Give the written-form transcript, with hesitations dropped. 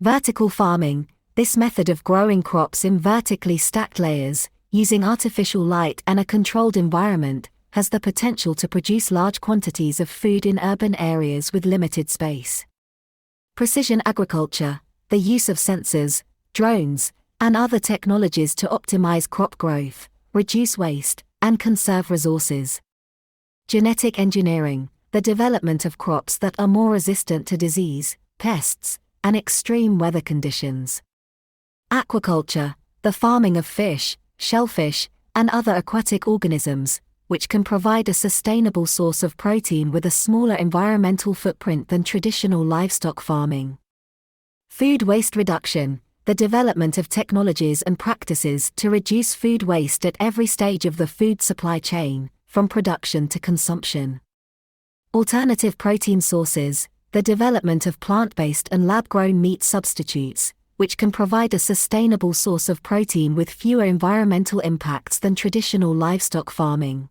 Vertical farming, this method of growing crops in vertically stacked layers, using artificial light and a controlled environment, has the potential to produce large quantities of food in urban areas with limited space. Precision agriculture, the use of sensors, drones, and other technologies to optimize crop growth, reduce waste, and conserve resources. Genetic engineering, the development of crops that are more resistant to disease, pests, and extreme weather conditions. Aquaculture, the farming of fish, shellfish, and other aquatic organisms, which can provide a sustainable source of protein with a smaller environmental footprint than traditional livestock farming. Food waste reduction, the development of technologies and practices to reduce food waste at every stage of the food supply chain, from production to consumption. Alternative protein sources, the development of plant-based and lab-grown meat substitutes, which can provide a sustainable source of protein with fewer environmental impacts than traditional livestock farming.